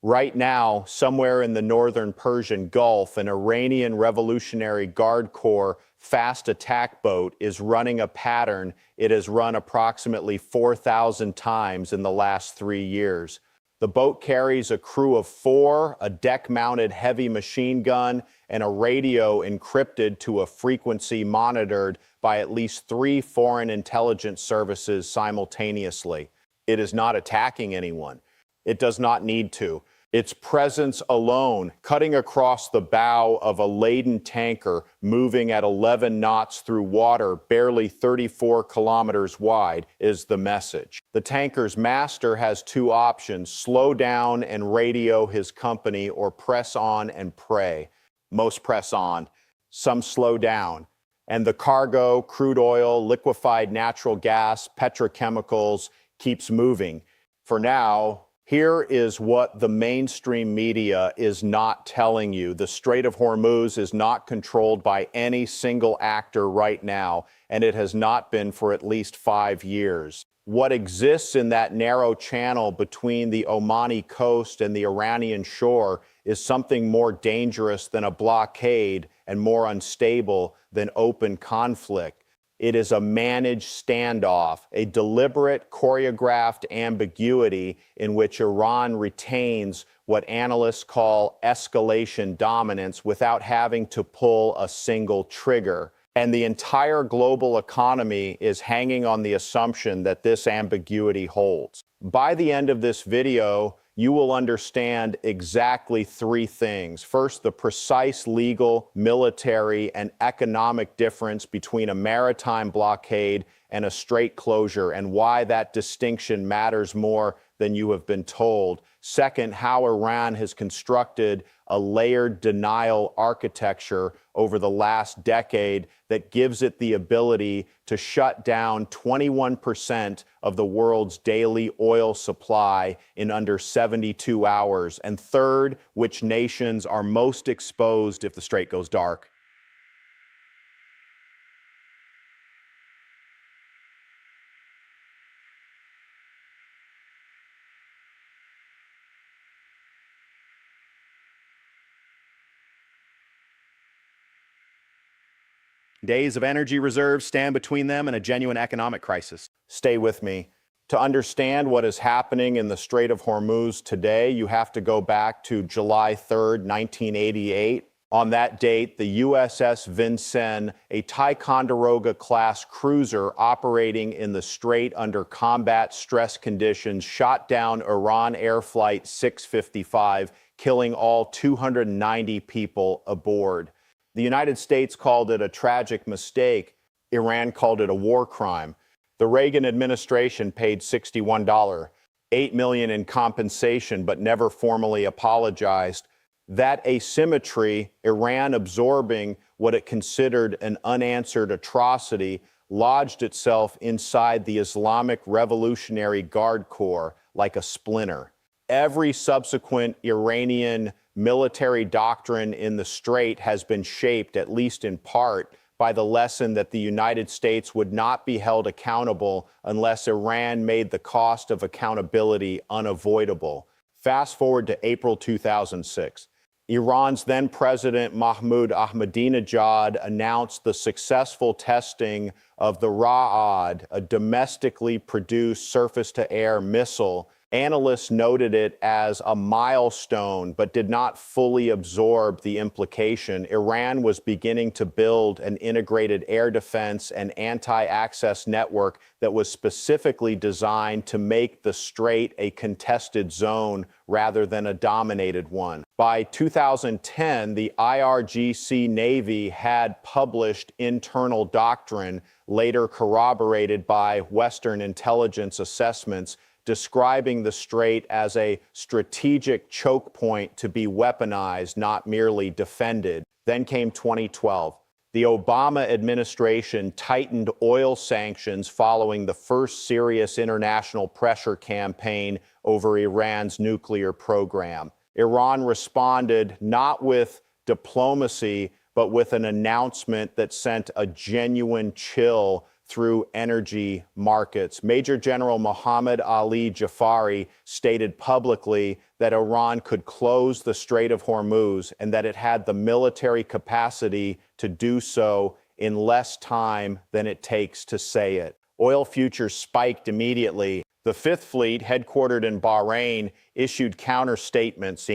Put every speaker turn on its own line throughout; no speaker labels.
Right now, somewhere in the northern Persian Gulf, an Iranian Revolutionary Guard Corps fast attack boat is running a pattern it has run approximately 4,000 times in the last 3 years. The boat carries a crew of 4, a deck-mounted heavy machine gun, and a radio encrypted to a frequency monitored by at least 3 foreign intelligence services simultaneously. It is not attacking anyone. It does not need to. Its presence alone, cutting across the bow of a laden tanker moving at 11 knots through water barely 34 kilometers wide, is the message. The tanker's master has 2 options: slow down and radio his company, or press on and pray. Most press on, some slow down. And the cargo, crude oil, liquefied natural gas, petrochemicals, keeps moving. For now, here is what the mainstream media is not telling you. The Strait of Hormuz is not controlled by any single actor right now, and it has not been for at least 5 years. What exists in that narrow channel between the Omani coast and the Iranian shore is something more dangerous than a blockade and more unstable than open conflict. It is a managed standoff, a deliberate, choreographed ambiguity in which Iran retains what analysts call escalation dominance without having to pull a single trigger. And the entire global economy is hanging on the assumption that this ambiguity holds. By the end of this video, you will understand exactly 3 things. First, the precise legal, military, and economic difference between a maritime blockade and a strait closure, and why that distinction matters more than you have been told. Second, how Iran has constructed a layered denial architecture over the last decade that gives it the ability to shut down 21% of the world's daily oil supply in under 72 hours. And third, which nations are most exposed if the strait goes dark. Days of energy reserves stand between them and a genuine economic crisis. Stay with me. To understand what is happening in the Strait of Hormuz today, you have to go back to July 3rd, 1988. On that date, the USS Vincennes, a Ticonderoga-class cruiser operating in the strait under combat stress conditions, shot down Iran Air Flight 655, killing all 290 people aboard. The United States called it a tragic mistake. Iran called it a war crime. The Reagan administration paid $61, $8 million in compensation, but never formally apologized. That asymmetry, Iran absorbing what it considered an unanswered atrocity, lodged itself inside the Islamic Revolutionary Guard Corps like a splinter. Every subsequent Iranian military doctrine in the Strait has been shaped, at least in part, by the lesson that the United States would not be held accountable unless Iran made the cost of accountability unavoidable. Fast forward to April 2006. Iran's then President Mahmoud Ahmadinejad announced the successful testing of the Ra'ad, a domestically produced surface-to-air missile. Analysts noted it as a milestone, but did not fully absorb the implication. Iran was beginning to build an integrated air defense and anti-access network that was specifically designed to make the Strait a contested zone rather than a dominated one. By 2010, the IRGC Navy had published internal doctrine, later corroborated by Western intelligence assessments, describing the Strait as a strategic choke point to be weaponized, not merely defended. Then came 2012. The Obama administration tightened oil sanctions following the first serious international pressure campaign over Iran's nuclear program. Iran responded not with diplomacy, but with an announcement that sent a genuine chill through energy markets. Major General Mohammad Ali Jafari stated publicly that Iran could close the Strait of Hormuz and that it had the military capacity to do so in less time than it takes to say it. Oil futures spiked immediately. The Fifth Fleet, headquartered in Bahrain, issued counter statements,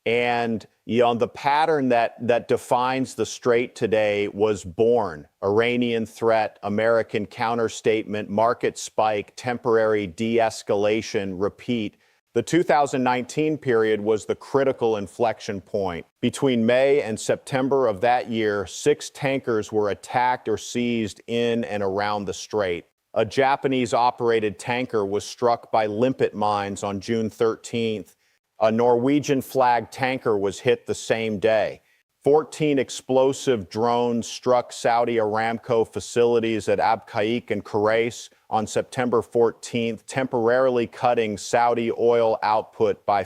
and the pattern that defines the Strait today was born. Iranian threat, American counterstatement, market spike, temporary de-escalation, repeat. The 2019 period was the critical inflection point. Between May and September of that year, 6 tankers were attacked or seized in and around the Strait. A Japanese-operated tanker was struck by limpet mines on June 13th. A Norwegian-flagged tanker was hit the same day. 14 explosive drones struck Saudi Aramco facilities at Abqaiq and Khurais on September 14th, temporarily cutting Saudi oil output by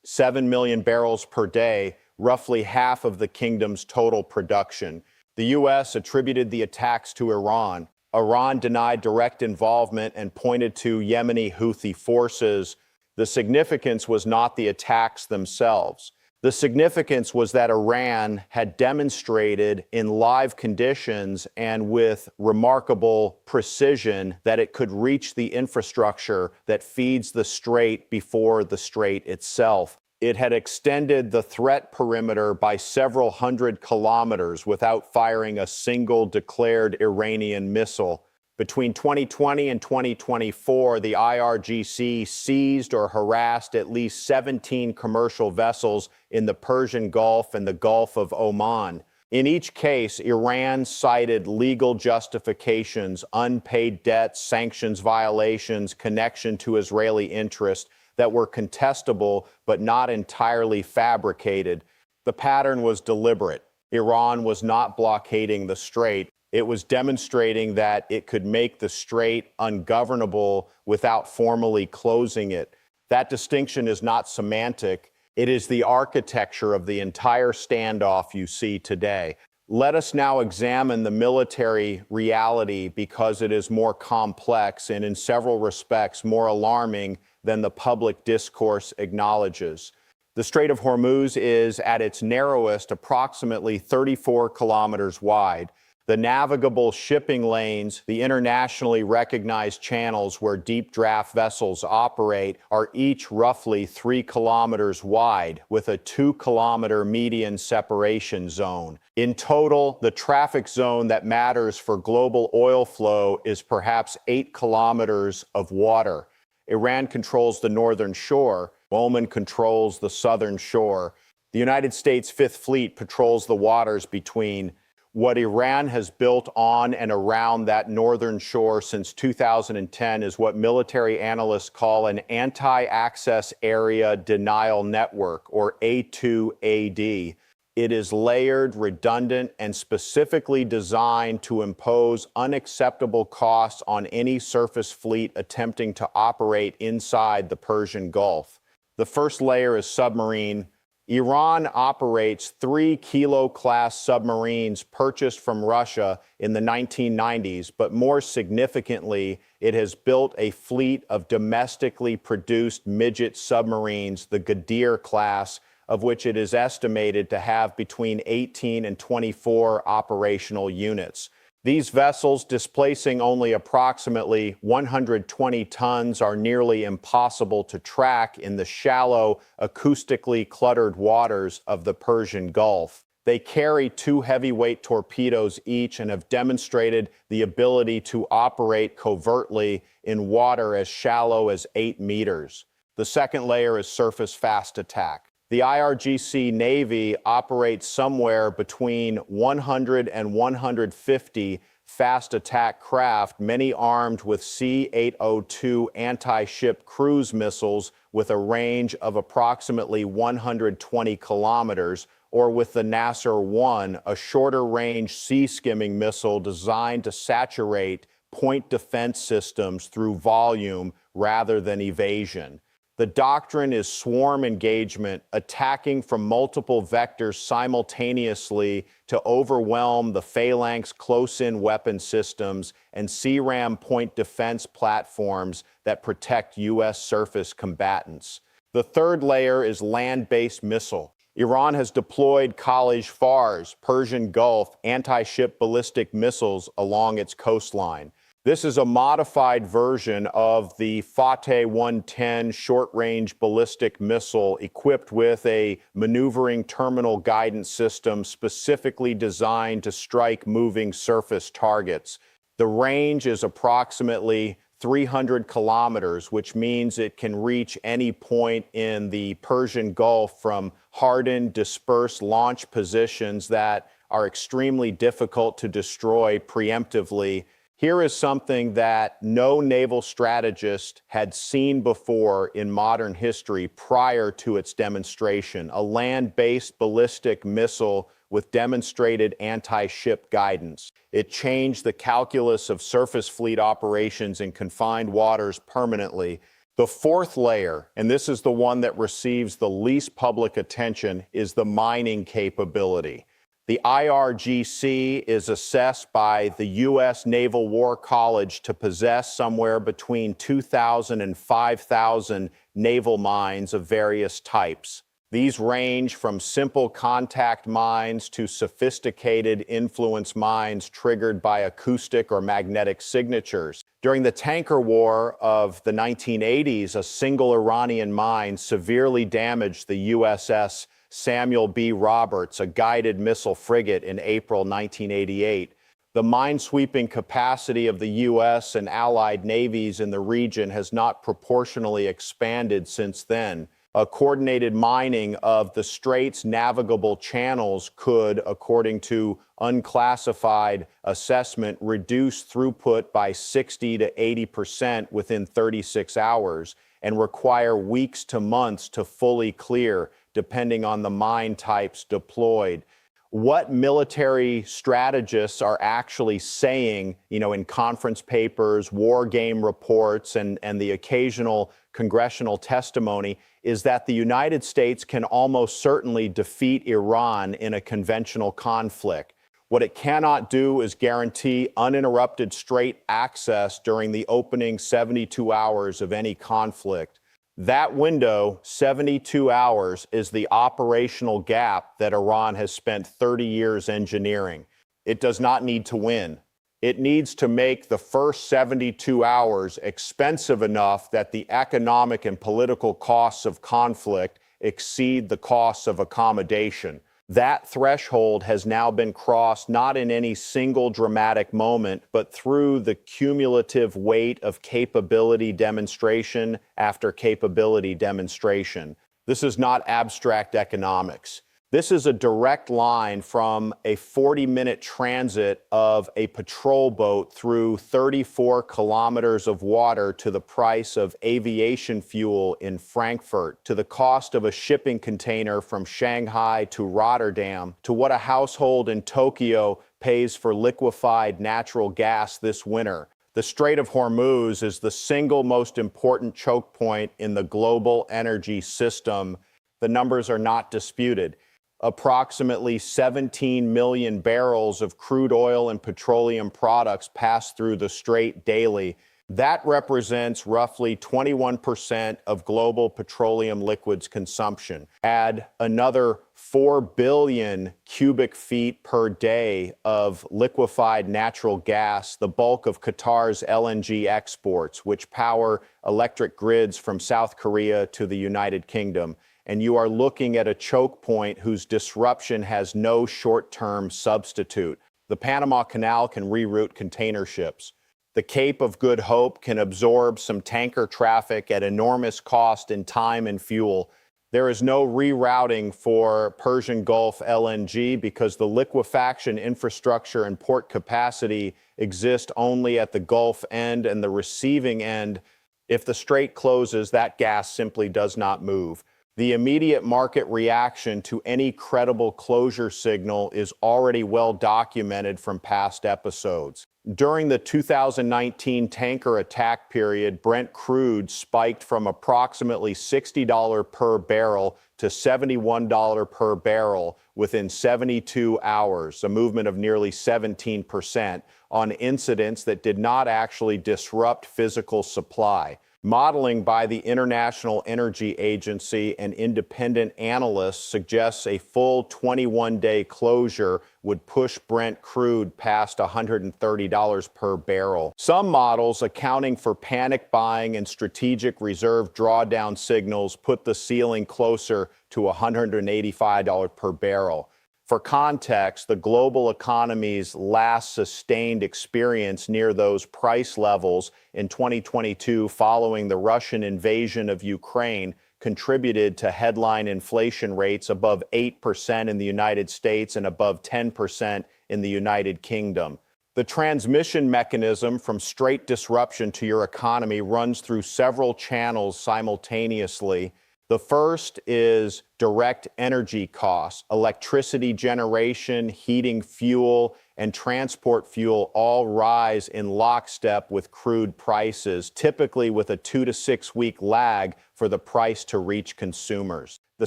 7 million barrels per day, roughly half of the kingdom's total production. The U.S. attributed the attacks to Iran. Iran denied direct involvement and pointed to Yemeni Houthi forces. The significance was not the attacks themselves. The significance was that Iran had demonstrated in live conditions and with remarkable precision that it could reach the infrastructure that feeds the strait before the strait itself. It had extended the threat perimeter by several hundred kilometers without firing a single declared Iranian missile. Between 2020 and 2024, the IRGC seized or harassed at least 17 commercial vessels in the Persian Gulf and the Gulf of Oman. In each case, Iran cited legal justifications, unpaid debts, sanctions violations, connection to Israeli interest that were contestable but not entirely fabricated. The pattern was deliberate. Iran was not blockading the strait. It was demonstrating that it could make the strait ungovernable without formally closing it. That distinction is not semantic. It is the architecture of the entire standoff you see today. Let us now examine the military reality because it is more complex and in several respects more alarming than the public discourse acknowledges. The Strait of Hormuz is, at its narrowest, approximately 34 kilometers wide. The navigable shipping lanes, the internationally recognized channels where deep draft vessels operate, are each roughly 3 kilometers wide, with a 2-kilometer median separation zone. In total, the traffic zone that matters for global oil flow is perhaps 8 kilometers of water. Iran controls the northern shore. Oman controls the southern shore. The United States Fifth Fleet patrols the waters between. What Iran has built on and around that northern shore since 2010 is what military analysts call an anti-access area denial network, or A2AD. It is layered, redundant, and specifically designed to impose unacceptable costs on any surface fleet attempting to operate inside the Persian Gulf. The first layer is submarine. Iran operates 3 Kilo-class submarines purchased from Russia in the 1990s, but more significantly, it has built a fleet of domestically produced midget submarines, the Ghadir class, of which it is estimated to have between 18 and 24 operational units. These vessels, displacing only approximately 120 tons, are nearly impossible to track in the shallow, acoustically cluttered waters of the Persian Gulf. They carry 2 heavyweight torpedoes each and have demonstrated the ability to operate covertly in water as shallow as 8 meters. The second layer is surface fast attack. The IRGC Navy operates somewhere between 100 and 150 fast attack craft, many armed with C-802 anti-ship cruise missiles with a range of approximately 120 kilometers, or with the Nasser-1, a shorter-range sea-skimming missile designed to saturate point defense systems through volume rather than evasion. The doctrine is swarm engagement, attacking from multiple vectors simultaneously to overwhelm the phalanx close-in weapon systems and CRAM point defense platforms that protect U.S. surface combatants. The third layer is land-based missile. Iran has deployed Khalij FARS, Persian Gulf, anti-ship ballistic missiles along its coastline. This is a modified version of the Fateh 110 short-range ballistic missile equipped with a maneuvering terminal guidance system specifically designed to strike moving surface targets. The range is approximately 300 kilometers, which means it can reach any point in the Persian Gulf from hardened, dispersed launch positions that are extremely difficult to destroy preemptively. Here is something that no naval strategist had seen before in modern history prior to its demonstration: a land-based ballistic missile with demonstrated anti-ship guidance. It changed the calculus of surface fleet operations in confined waters permanently. The fourth layer, and this is the one that receives the least public attention, is the mining capability. The IRGC is assessed by the U.S. Naval War College to possess somewhere between 2,000 and 5,000 naval mines of various types. These range from simple contact mines to sophisticated influence mines triggered by acoustic or magnetic signatures. During the tanker war of the 1980s, a single Iranian mine severely damaged the USS Samuel B. Roberts, a guided missile frigate, in April 1988. The mine-sweeping capacity of the U.S. and allied navies in the region has not proportionally expanded since then. A coordinated mining of the Strait's navigable channels could, according to unclassified assessment, reduce throughput by 60 to 80% within 36 hours and require weeks to months to fully clear, depending on the mine types deployed. What military strategists are actually saying, in conference papers, war game reports, and the occasional congressional testimony, is that the United States can almost certainly defeat Iran in a conventional conflict. What it cannot do is guarantee uninterrupted Strait access during the opening 72 hours of any conflict. That window, 72 hours, is the operational gap that Iran has spent 30 years engineering. It does not need to win. It needs to make the first 72 hours expensive enough that the economic and political costs of conflict exceed the costs of accommodation. That threshold has now been crossed not in any single dramatic moment, but through the cumulative weight of capability demonstration after capability demonstration. This is not abstract economics. This is a direct line from a 40-minute transit of a patrol boat through 34 kilometers of water to the price of aviation fuel in Frankfurt, to the cost of a shipping container from Shanghai to Rotterdam, to what a household in Tokyo pays for liquefied natural gas this winter. The Strait of Hormuz is the single most important choke point in the global energy system. The numbers are not disputed. Approximately 17 million barrels of crude oil and petroleum products pass through the strait daily. That represents roughly 21% of global petroleum liquids consumption. Add another 4 billion cubic feet per day of liquefied natural gas, the bulk of Qatar's LNG exports, which power electric grids from South Korea to the United Kingdom. And you are looking at a choke point whose disruption has no short-term substitute. The Panama Canal can reroute container ships. The Cape of Good Hope can absorb some tanker traffic at enormous cost in time and fuel. There is no rerouting for Persian Gulf LNG because the liquefaction infrastructure and port capacity exist only at the Gulf end and the receiving end. If the strait closes, that gas simply does not move. The immediate market reaction to any credible closure signal is already well documented from past episodes. During the 2019 tanker attack period, Brent crude spiked from approximately $60 per barrel to $71 per barrel within 72 hours, a movement of nearly 17% on incidents that did not actually disrupt physical supply. Modeling by the International Energy Agency and independent analysts suggests a full 21-day closure would push Brent crude past $130 per barrel. Some models accounting for panic buying and strategic reserve drawdown signals put the ceiling closer to $185 per barrel. For context, the global economy's last sustained experience near those price levels in 2022 following the Russian invasion of Ukraine contributed to headline inflation rates above 8% in the United States and above 10% in the United Kingdom. The transmission mechanism from straight disruption to your economy runs through several channels simultaneously. The first is direct energy costs. Electricity generation, heating fuel, and transport fuel all rise in lockstep with crude prices, typically with a 2 to 6 week lag for the price to reach consumers. The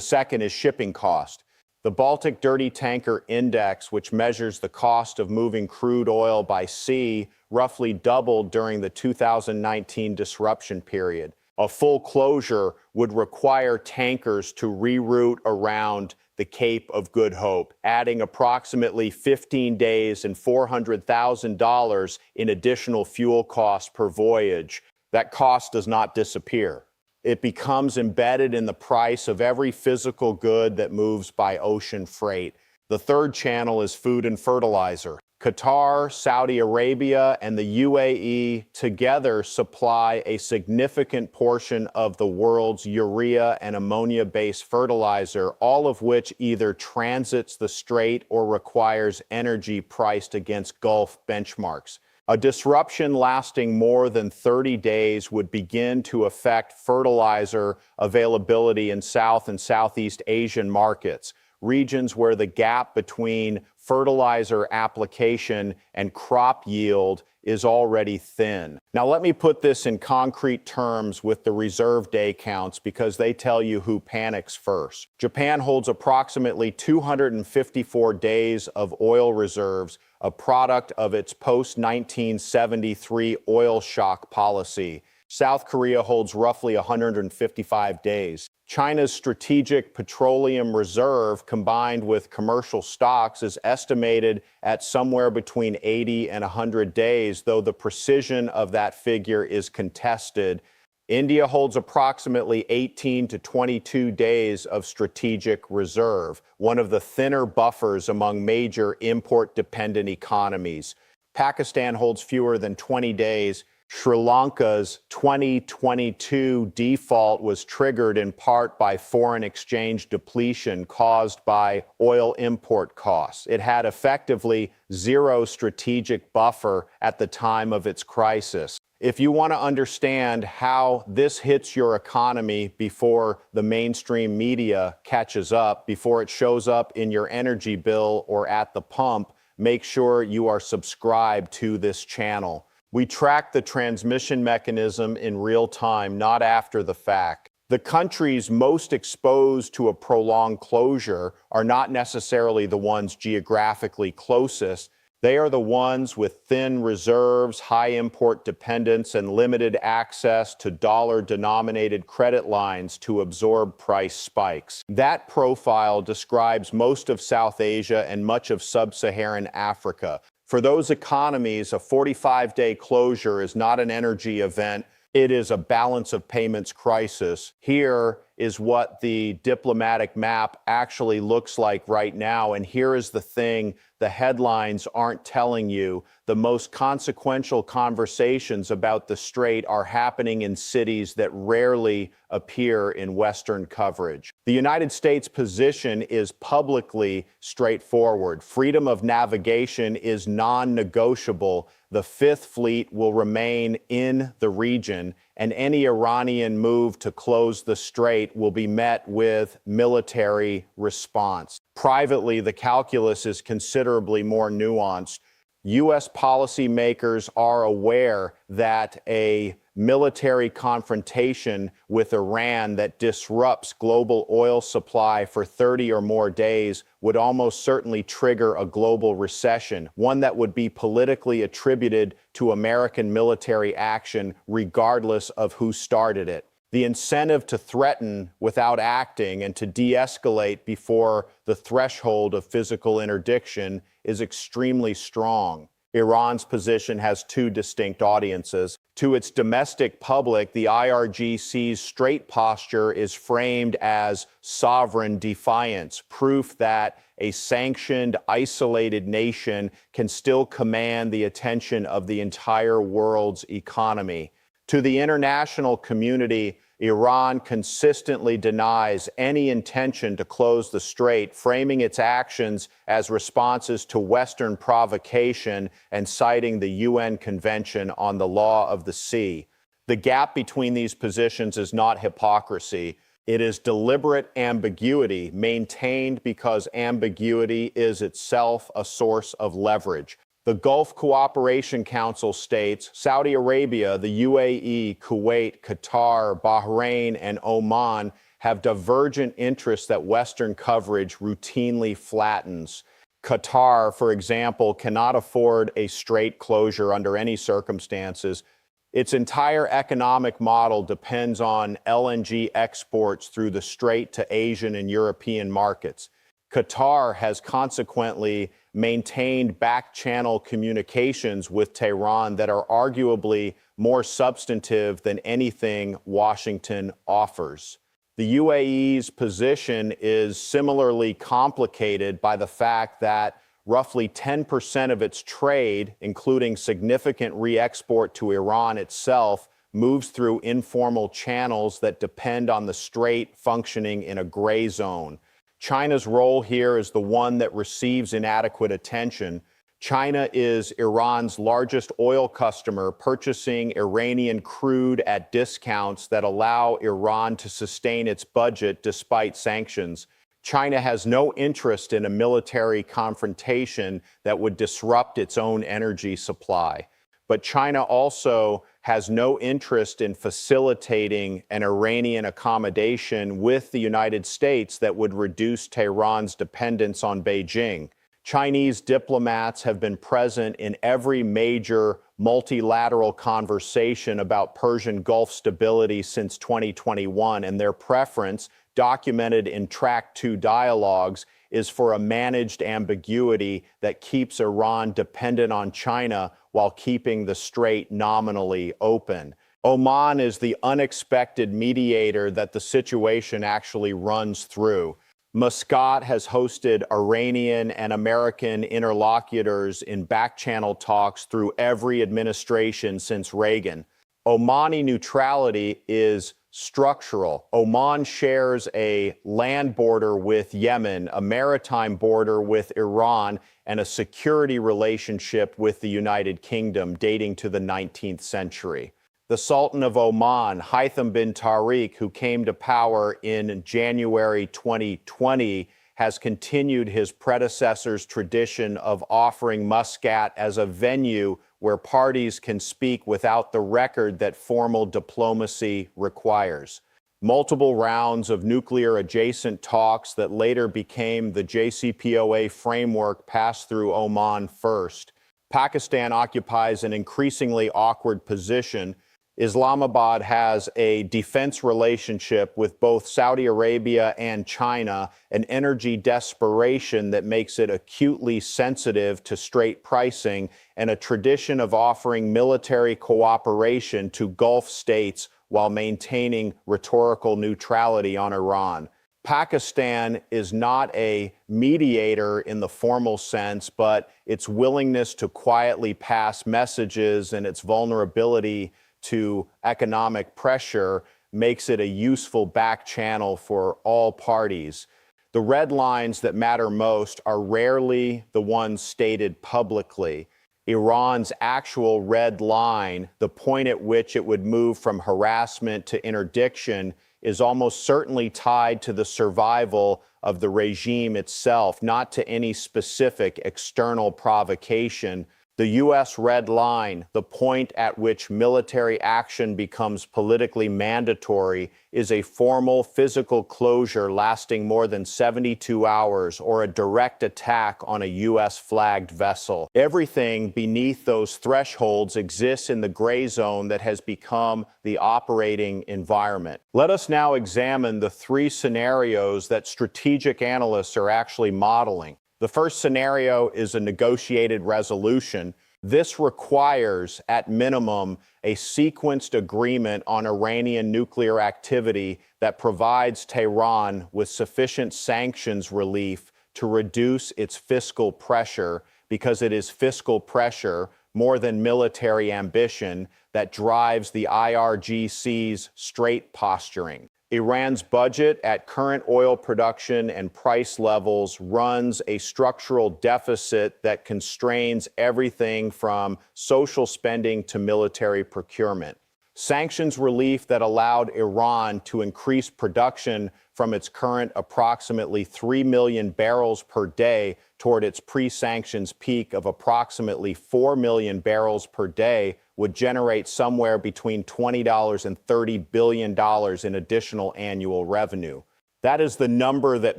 second is shipping cost. The Baltic Dirty Tanker Index, which measures the cost of moving crude oil by sea, roughly doubled during the 2019 disruption period. A full closure would require tankers to reroute around the Cape of Good Hope, adding approximately 15 days and $400,000 in additional fuel costs per voyage. That cost does not disappear. It becomes embedded in the price of every physical good that moves by ocean freight. The third channel is food and fertilizer. Qatar, Saudi Arabia, and the UAE together supply a significant portion of the world's urea and ammonia-based fertilizer, all of which either transits the strait or requires energy priced against Gulf benchmarks. A disruption lasting more than 30 days would begin to affect fertilizer availability in South and Southeast Asian markets, regions where the gap between fertilizer application and crop yield is already thin. Now, let me put this in concrete terms with the reserve day counts because they tell you who panics first. Japan holds approximately 254 days of oil reserves, a product of its post-1973 oil shock policy. South Korea holds roughly 155 days. China's strategic petroleum reserve, combined with commercial stocks, is estimated at somewhere between 80 and 100 days, though the precision of that figure is contested. India holds approximately 18 to 22 days of strategic reserve, one of the thinner buffers among major import-dependent economies. Pakistan holds fewer than 20 days. Sri Lanka's 2022 default was triggered in part by foreign exchange depletion caused by oil import costs. It had effectively zero strategic buffer at the time of its crisis. If you want to understand how this hits your economy before the mainstream media catches up, before it shows up in your energy bill or at the pump, make sure you are subscribed to this channel. We track the transmission mechanism in real time, not after the fact. The countries most exposed to a prolonged closure are not necessarily the ones geographically closest. They are the ones with thin reserves, high import dependence, and limited access to dollar-denominated credit lines to absorb price spikes. That profile describes most of South Asia and much of sub-Saharan Africa. For those economies, a 45-day closure is not an energy event. It is a balance of payments crisis. Here is what the diplomatic map actually looks like right now. And here is the thing the headlines aren't telling you. The most consequential conversations about the Strait are happening in cities that rarely appear in Western coverage. The United States' position is publicly straightforward. Freedom of navigation is non-negotiable. The Fifth Fleet will remain in the region, and any Iranian move to close the strait will be met with military response. Privately, the calculus is considerably more nuanced. U.S. policymakers are aware that a military confrontation with Iran that disrupts global oil supply for 30 or more days would almost certainly trigger a global recession, one that would be politically attributed to American military action regardless of who started it. The incentive to threaten without acting and to de-escalate before the threshold of physical interdiction is extremely strong. Iran's position has two distinct audiences. To its domestic public, the IRGC's straight posture is framed as sovereign defiance, proof that a sanctioned, isolated nation can still command the attention of the entire world's economy. To the international community, Iran consistently denies any intention to close the strait, framing its actions as responses to Western provocation and citing the UN Convention on the Law of the Sea. The gap between these positions is not hypocrisy. It is deliberate ambiguity maintained because ambiguity is itself a source of leverage. The Gulf Cooperation Council states Saudi Arabia, the UAE, Kuwait, Qatar, Bahrain, and Oman have divergent interests that Western coverage routinely flattens. Qatar, for example, cannot afford a strait closure under any circumstances. Its entire economic model depends on LNG exports through the strait to Asian and European markets. Qatar has consequently maintained back-channel communications with Tehran that are arguably more substantive than anything Washington offers. The UAE's position is similarly complicated by the fact that roughly 10% of its trade, including significant re-export to Iran itself, moves through informal channels that depend on the strait functioning in a gray zone. China's role here is the one that receives inadequate attention. China is Iran's largest oil customer, purchasing Iranian crude at discounts that allow Iran to sustain its budget despite sanctions. China has no interest in a military confrontation that would disrupt its own energy supply. But China also has no interest in facilitating an Iranian accommodation with the United States that would reduce Tehran's dependence on Beijing. Chinese diplomats have been present in every major multilateral conversation about Persian Gulf stability since 2021, and their preference, documented in Track 2 dialogues, is for a managed ambiguity that keeps Iran dependent on China while keeping the strait nominally open. Oman is the unexpected mediator that the situation actually runs through. Muscat has hosted Iranian and American interlocutors in back-channel talks through every administration since Reagan. Omani neutrality is structural. Oman shares a land border with Yemen, a maritime border with Iran, and a security relationship with the United Kingdom dating to the 19th century. The Sultan of Oman, Haitham bin Tariq, who came to power in January 2020, has continued his predecessor's tradition of offering Muscat as a venue where parties can speak without the record that formal diplomacy requires. Multiple rounds of nuclear-adjacent talks that later became the JCPOA framework passed through Oman first. Pakistan occupies an increasingly awkward position. Islamabad has a defense relationship with both Saudi Arabia and China, an energy desperation that makes it acutely sensitive to strait pricing, and a tradition of offering military cooperation to Gulf states while maintaining rhetorical neutrality on Iran. Pakistan is not a mediator in the formal sense, but its willingness to quietly pass messages and its vulnerability to economic pressure makes it a useful back channel for all parties. The red lines that matter most are rarely the ones stated publicly. Iran's actual red line, the point at which it would move from harassment to interdiction, is almost certainly tied to the survival of the regime itself, not to any specific external provocation. The U.S. red line, the point at which military action becomes politically mandatory, is a formal physical closure lasting more than 72 hours or a direct attack on a U.S. flagged vessel. Everything beneath those thresholds exists in the gray zone that has become the operating environment. Let us now examine the three scenarios that strategic analysts are actually modeling. The first scenario is a negotiated resolution. This requires, at minimum, a sequenced agreement on Iranian nuclear activity that provides Tehran with sufficient sanctions relief to reduce its fiscal pressure, because it is fiscal pressure, more than military ambition, that drives the IRGC's straight posturing. Iran's budget at current oil production and price levels runs a structural deficit that constrains everything from social spending to military procurement. Sanctions relief that allowed Iran to increase production from its current approximately 3 million barrels per day toward its pre-sanctions peak of approximately 4 million barrels per day would generate somewhere between $20 and $30 billion in additional annual revenue. That is the number that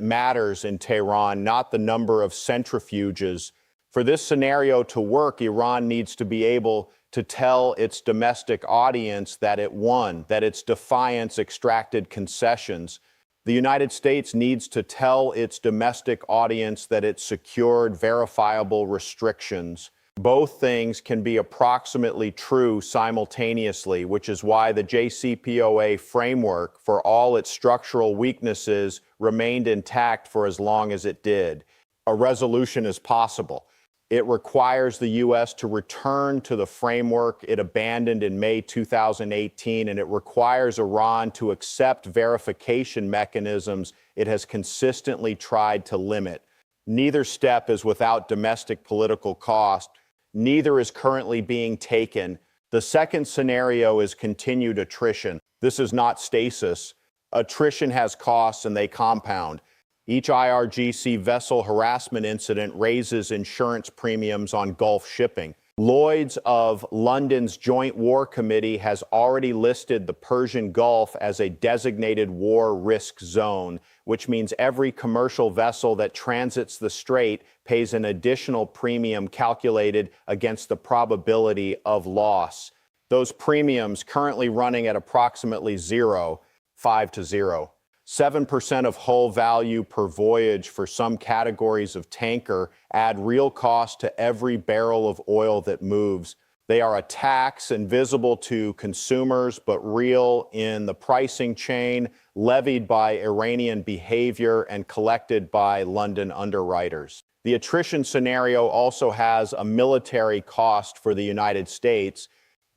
matters in Tehran, not the number of centrifuges. For this scenario to work, Iran needs to be able to tell its domestic audience that it won, that its defiance extracted concessions. The United States needs to tell its domestic audience that it secured verifiable restrictions. Both things can be approximately true simultaneously, which is why the JCPOA framework, for all its structural weaknesses, remained intact for as long as it did. A resolution is possible. It requires the U.S. to return to the framework it abandoned in May 2018, and it requires Iran to accept verification mechanisms it has consistently tried to limit. Neither step is without domestic political cost. Neither is currently being taken. The second scenario is continued attrition. This is not stasis. Attrition has costs and they compound. Each IRGC vessel harassment incident raises insurance premiums on Gulf shipping. Lloyd's of London's Joint War Committee has already listed the Persian Gulf as a designated war risk zone, which means every commercial vessel that transits the strait pays an additional premium calculated against the probability of loss. Those premiums, currently running at approximately 5 to 0. 7% of hull value per voyage for some categories of tanker, add real cost to every barrel of oil that moves. They are a tax invisible to consumers, but real in the pricing chain, levied by Iranian behavior and collected by London underwriters. The attrition scenario also has a military cost for the United States.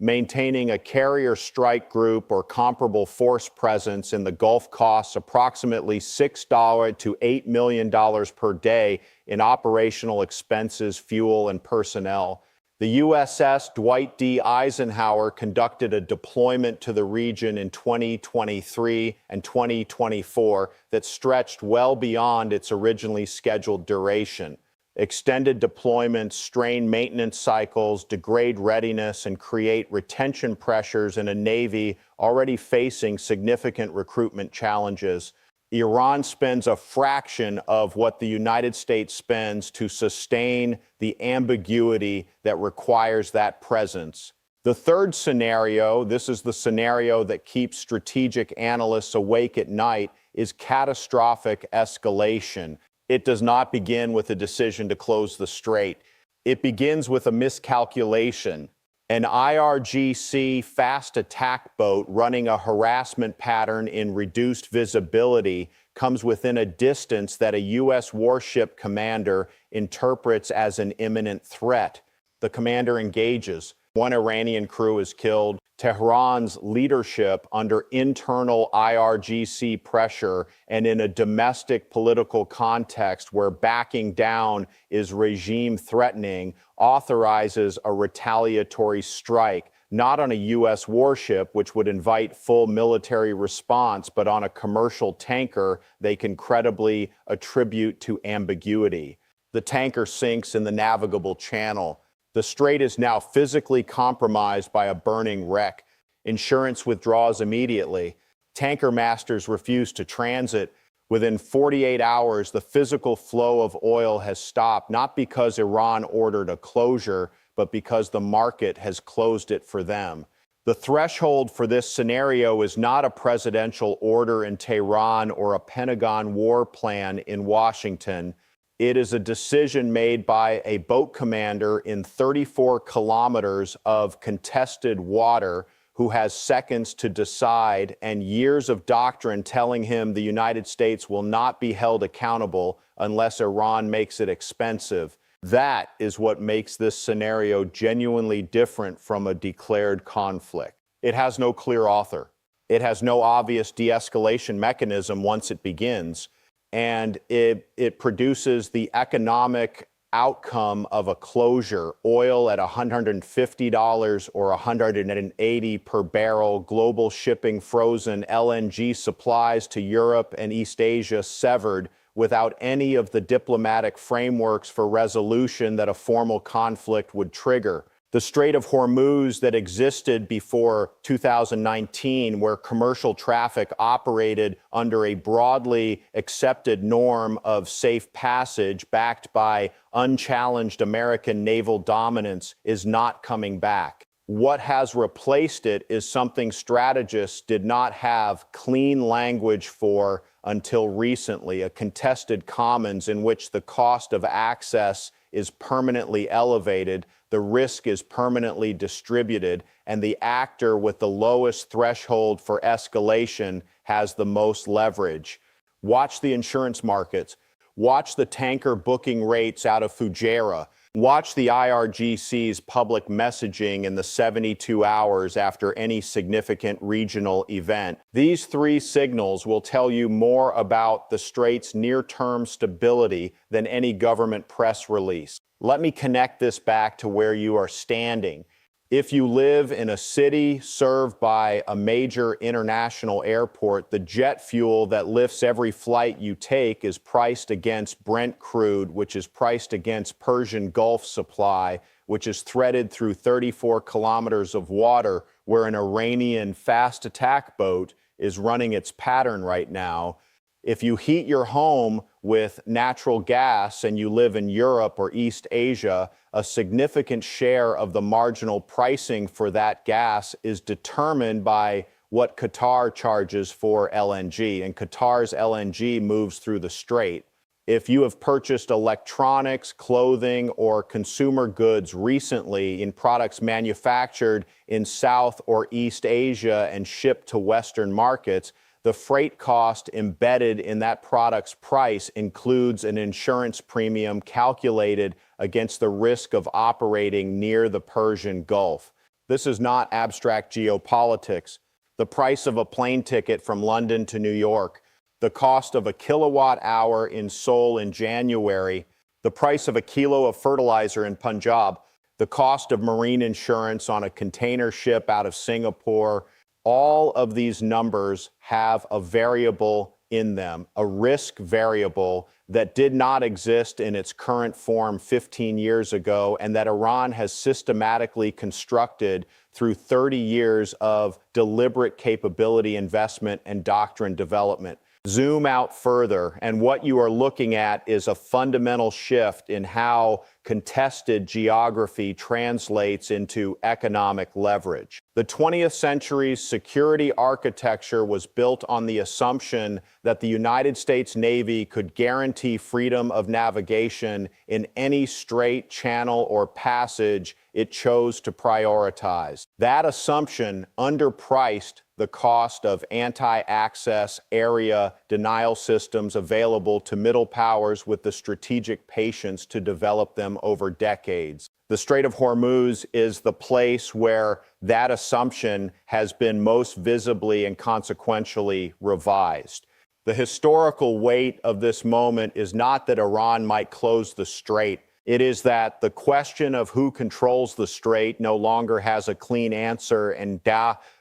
Maintaining a carrier strike group or comparable force presence in the Gulf costs approximately $6 to $8 million per day in operational expenses, fuel, and personnel. The USS Dwight D. Eisenhower conducted a deployment to the region in 2023 and 2024 that stretched well beyond its originally scheduled duration. Extended deployments strain maintenance cycles, degrade readiness, and create retention pressures in a Navy already facing significant recruitment challenges. Iran spends a fraction of what the United States spends to sustain the ambiguity that requires that presence. The third scenario, this is the scenario that keeps strategic analysts awake at night, is catastrophic escalation. It does not begin with a decision to close the strait. It begins with a miscalculation. An IRGC fast attack boat running a harassment pattern in reduced visibility comes within a distance that a U.S. warship commander interprets as an imminent threat. The commander engages. One Iranian crew is killed. Tehran's leadership, under internal IRGC pressure and in a domestic political context where backing down is regime threatening, authorizes a retaliatory strike, not on a U.S. warship, which would invite full military response, but on a commercial tanker they can credibly attribute to ambiguity. The tanker sinks in the navigable channel. The strait is now physically compromised by a burning wreck. Insurance withdraws immediately. Tanker masters refuse to transit. Within 48 hours, the physical flow of oil has stopped, not because Iran ordered a closure, but because the market has closed it for them. The threshold for this scenario is not a presidential order in Tehran or a Pentagon war plan in Washington. It is a decision made by a boat commander in 34 kilometers of contested water who has seconds to decide and years of doctrine telling him the United States will not be held accountable unless Iran makes it expensive. That is what makes this scenario genuinely different from a declared conflict. It has no clear author. It has no obvious de-escalation mechanism once it begins, and it produces the economic outcome of a closure. Oil at $150 or $180 per barrel, global shipping frozen, LNG supplies to Europe and East Asia severed, without any of the diplomatic frameworks for resolution that a formal conflict would trigger. The Strait of Hormuz that existed before 2019, where commercial traffic operated under a broadly accepted norm of safe passage backed by unchallenged American naval dominance, is not coming back. What has replaced it is something strategists did not have clean language for until recently, a contested commons in which the cost of access is permanently elevated, the risk is permanently distributed, and the actor with the lowest threshold for escalation has the most leverage. Watch the insurance markets. Watch the tanker booking rates out of Fujairah. Watch the IRGC's public messaging in the 72 hours after any significant regional event. These three signals will tell you more about the Strait's near-term stability than any government press release. Let me connect this back to where you are standing. If you live in a city served by a major international airport, the jet fuel that lifts every flight you take is priced against Brent crude, which is priced against Persian Gulf supply, which is threaded through 34 kilometers of water, where an Iranian fast attack boat is running its pattern right now. If you heat your home with natural gas and you live in Europe or East Asia, a significant share of the marginal pricing for that gas is determined by what Qatar charges for LNG, and Qatar's LNG moves through the strait. If you have purchased electronics, clothing, or consumer goods recently in products manufactured in South or East Asia and shipped to Western markets, the freight cost embedded in that product's price includes an insurance premium calculated against the risk of operating near the Persian Gulf. This is not abstract geopolitics. The price of a plane ticket from London to New York, the cost of a kilowatt hour in Seoul in January, the price of a kilo of fertilizer in Punjab, the cost of marine insurance on a container ship out of Singapore. All of these numbers have a variable in them, a risk variable that did not exist in its current form 15 years ago, and that Iran has systematically constructed through 30 years of deliberate capability investment and doctrine development. Zoom out further, and what you are looking at is a fundamental shift in how contested geography translates into economic leverage. The 20th century's security architecture was built on the assumption that the United States Navy could guarantee freedom of navigation in any strait, channel, or passage it chose to prioritize. That assumption underpriced the cost of anti-access area denial systems available to middle powers with the strategic patience to develop them over decades. The Strait of Hormuz is the place where that assumption has been most visibly and consequentially revised. The historical weight of this moment is not that Iran might close the strait. It is that the question of who controls the strait no longer has a clean answer, and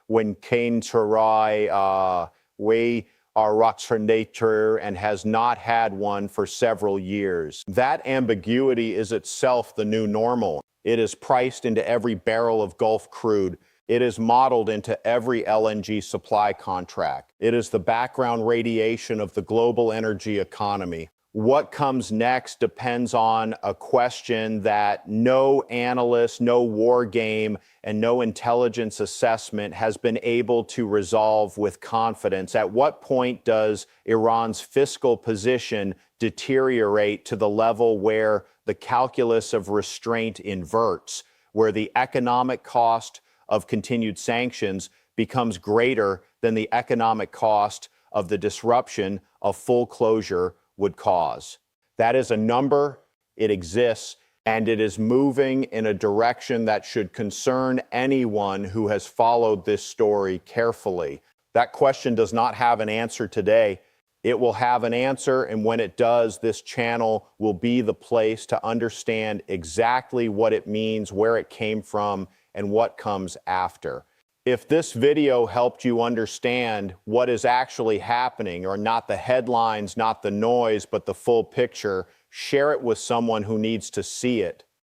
when Kane Tarai we are nature and has not had one for several years. That ambiguity is itself the new normal. It is priced into every barrel of Gulf crude. It is modeled into every LNG supply contract. It is the background radiation of the global energy economy. What comes next depends on a question that no analyst, no war game, and no intelligence assessment has been able to resolve with confidence. At what point does Iran's fiscal position deteriorate to the level where the calculus of restraint inverts, where the economic cost of continued sanctions becomes greater than the economic cost of the disruption of full closure would cause? That is a number, it exists, and it is moving in a direction that should concern anyone who has followed this story carefully. That question does not have an answer today. It will have an answer, and when it does, this channel will be the place to understand exactly what it means, where it came from, and what comes after. If this video helped you understand what is actually happening, or not the headlines, not the noise, but the full picture, share it with someone who needs to see it.